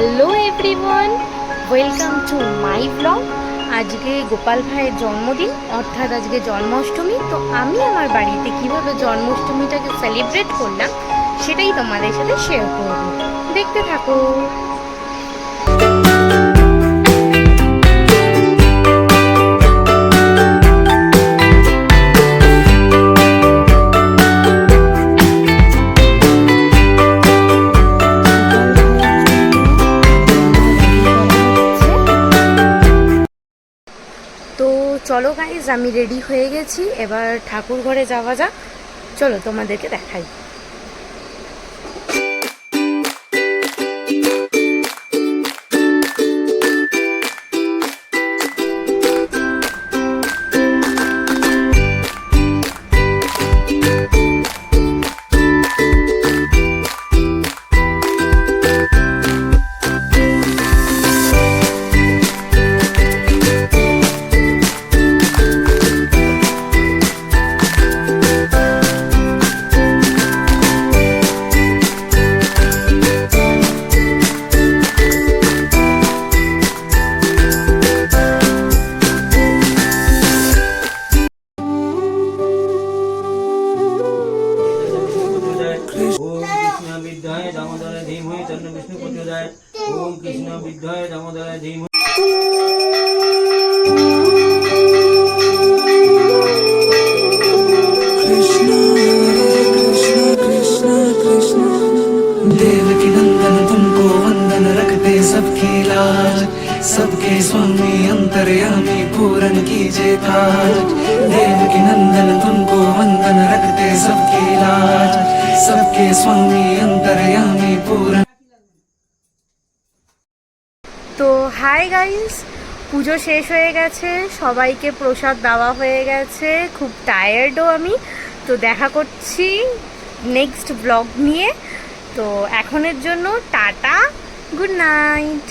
Hello everyone, welcome to my blog. আজকে গোপাল ভাইয়ের জন্মদিন, অর্থাৎ আজকে জন্মাষ্টমী। তো আমি আমার বাড়িতে কিভাবে জন্মাষ্টমীটাকে সেলিব্রেট করলাম সেটাই তোমাদের সাথে শেয়ার করব, দেখতে থাকো। তো চলো গাইজ, আমি রেডি হয়ে গেছি, এবার ঠাকুর ঘরে যাওয়া যাক। চলো তোমাদেরকে দেখাই। ओम कृष्ण विद्याय दामोदराय धीमहि। देवकी नंदन तुमको वंदन रखते सबकी लाज, सबके स्वामी अंतर्यामी पूरन कीजिए काज। देवकी नंदन तुमको वंदन रखते सबकी लाज, सबके स्वामी अंतर्यामी पूरन। তো হাই গাইস, পুজো শেষ হয়ে গেছে, সবাইকে প্রসাদ দেওয়া হয়ে গেছে, খুব টায়ার্ডও আমি। তো দেখা করছি নেক্সট ব্লগ নিয়ে। তো এখনের জন্য টাটা, গুড নাইট।